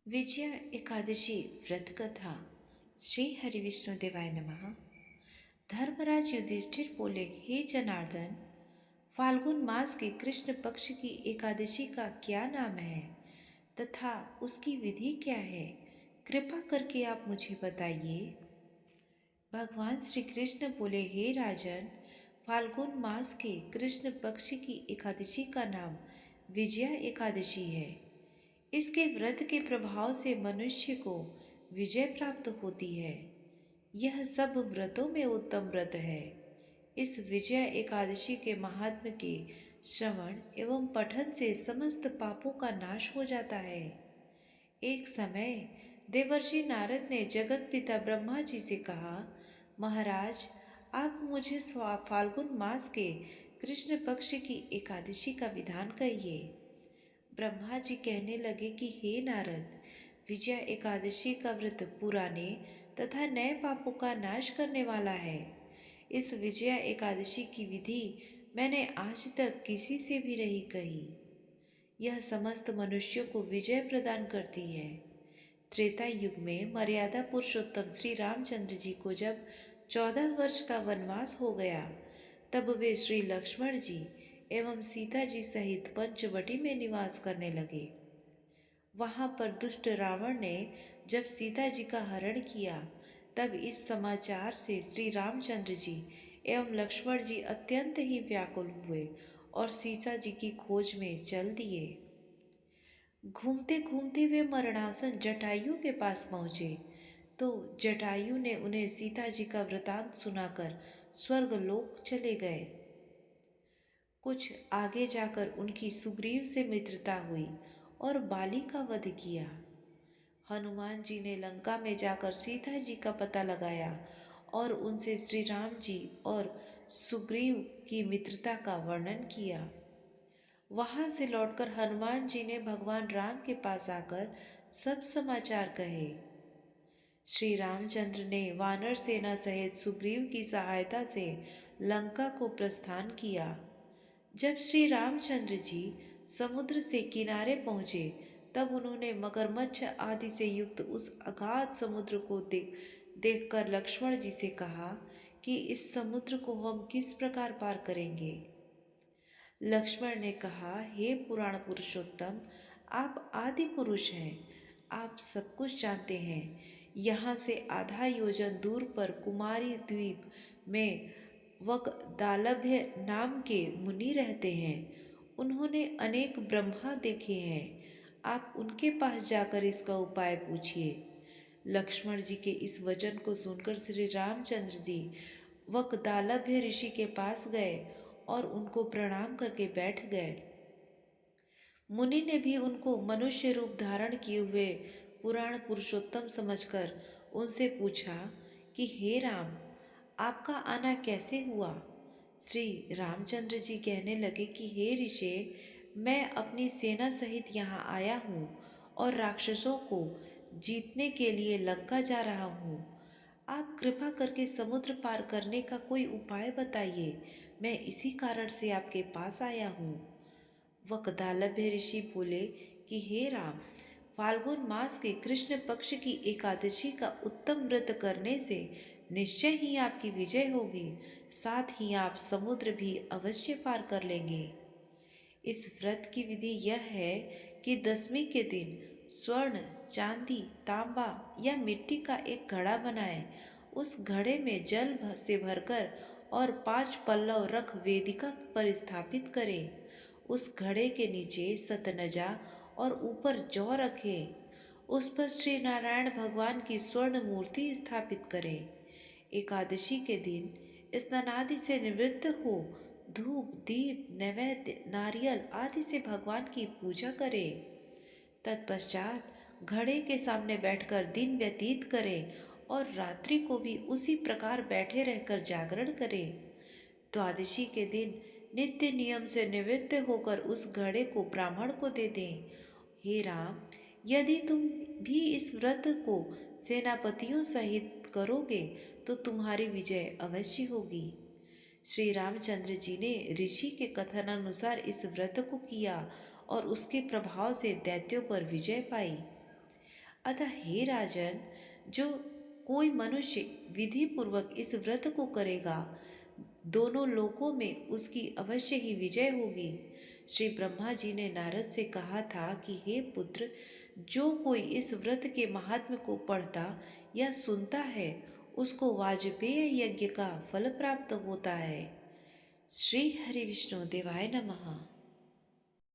विजया एकादशी व्रत कथा। श्री हरिविष्णुदेवाय नमः। धर्मराज युधिष्ठिर बोले, हे जनार्दन, फाल्गुन मास के कृष्ण पक्ष की एकादशी का क्या नाम है तथा उसकी विधि क्या है? कृपा करके आप मुझे बताइए। भगवान श्री कृष्ण बोले, हे राजन, फाल्गुन मास के कृष्ण पक्ष की एकादशी का नाम विजया एकादशी है। इसके व्रत के प्रभाव से मनुष्य को विजय प्राप्त होती है। यह सब व्रतों में उत्तम व्रत है। इस विजय एकादशी के महात्म्य के श्रवण एवं पठन से समस्त पापों का नाश हो जाता है। एक समय देवर्षि नारद ने जगत पिता ब्रह्मा जी से कहा, महाराज, आप मुझे फाल्गुन मास के कृष्ण पक्ष की एकादशी का विधान कहिए। ब्रह्मा जी कहने लगे कि हे नारद, विजया एकादशी का व्रत पुराने तथा नए पापों का नाश करने वाला है। इस विजया एकादशी की विधि मैंने आज तक किसी से भी नहीं कही। यह समस्त मनुष्यों को विजय प्रदान करती है। त्रेता युग में मर्यादा पुरुषोत्तम श्री रामचंद्र जी को जब 14 वर्ष का वनवास हो गया, तब वे श्री लक्ष्मण जी एवं सीता जी सहित पंचवटी में निवास करने लगे। वहां पर दुष्ट रावण ने जब सीता जी का हरण किया, तब इस समाचार से श्री रामचंद्र जी एवं लक्ष्मण जी अत्यंत ही व्याकुल हुए और सीता जी की खोज में चल दिए। घूमते घूमते वे मरणासन जटायु के पास पहुंचे, तो जटायु ने उन्हें सीता जी का वृतांत सुनाकर स्वर्गलोक चले गए। कुछ आगे जाकर उनकी सुग्रीव से मित्रता हुई और बाली का वध किया। हनुमान जी ने लंका में जाकर सीता जी का पता लगाया और उनसे श्री राम जी और सुग्रीव की मित्रता का वर्णन किया। वहां से लौटकर हनुमान जी ने भगवान राम के पास आकर सब समाचार कहे। श्री रामचंद्र ने वानर सेना सहित सुग्रीव की सहायता से लंका को प्रस्थान किया। जब श्री रामचंद्र जी समुद्र से किनारे पहुंचे, तब उन्होंने मगरमच्छ आदि से युक्त उस अगाध समुद्र को देखकर लक्ष्मण जी से कहा कि इस समुद्र को हम किस प्रकार पार करेंगे। लक्ष्मण ने कहा, हे पुराण पुरुषोत्तम, आप आदि पुरुष हैं, आप सब कुछ जानते हैं। यहाँ से आधा योजन दूर पर कुमारी द्वीप में वकदालभ्य नाम के मुनि रहते हैं। उन्होंने अनेक ब्रह्मा देखे हैं। आप उनके पास जाकर इसका उपाय पूछिए। लक्ष्मण जी के इस वचन को सुनकर श्री रामचंद्र जी वकदालभ्य ऋषि के पास गए और उनको प्रणाम करके बैठ गए। मुनि ने भी उनको मनुष्य रूप धारण किए हुए पुराण पुरुषोत्तम समझकर उनसे पूछा कि हे राम, आपका आना कैसे हुआ? श्री रामचंद्र जी कहने लगे कि हे ऋषि, मैं अपनी सेना सहित यहाँ आया हूँ और राक्षसों को जीतने के लिए लंका जा रहा हूँ। आप कृपा करके समुद्र पार करने का कोई उपाय बताइए। मैं इसी कारण से आपके पास आया हूँ। वकदालभ्य ऋषि बोले कि हे राम, फाल्गुन मास के कृष्ण पक्ष की एकादशी का उत्तम व्रत करने से निश्चय ही आपकी विजय होगी, साथ ही आप समुद्र भी अवश्य पार कर लेंगे। इस व्रत की विधि यह है कि दसवीं के दिन स्वर्ण, चांदी, तांबा या मिट्टी का एक घड़ा बनाएं। उस घड़े में जल से भरकर और 5 पल्लव रख वेदिका पर स्थापित करें। उस घड़े के नीचे सतनजा और ऊपर जौ रखें। उस पर श्री नारायण भगवान की स्वर्ण मूर्ति स्थापित करें। एकादशी के दिन स्नानादि से निवृत्त हो धूप, दीप, नैवेद्य, नारियल आदि से भगवान की पूजा करें। तत्पश्चात घड़े के सामने बैठकर दिन व्यतीत करें और रात्रि को भी उसी प्रकार बैठे रहकर जागरण करें। द्वादशी के दिन नित्य नियम से निवृत्त होकर उस घड़े को ब्राह्मण को दे दें। हे राम, यदि तुम भी इस व्रत को सेनापतियों सहित करोगे तो तुम्हारी विजय अवश्य होगी। श्री रामचंद्र जी ने ऋषि के कथनानुसार इस व्रत को किया और उसके प्रभाव से दैत्यों पर विजय पाई। अतः हे राजन, जो कोई मनुष्य विधि पूर्वक इस व्रत को करेगा, दोनों लोकों में उसकी अवश्य ही विजय होगी। श्री ब्रह्मा जी ने नारद से कहा था कि हे पुत्र, जो कोई इस व्रत के महात्म्य को पढ़ता या सुनता है, उसको वाजपेय यज्ञ का फल प्राप्त होता है। श्री हरि विष्णु देवाय नमः।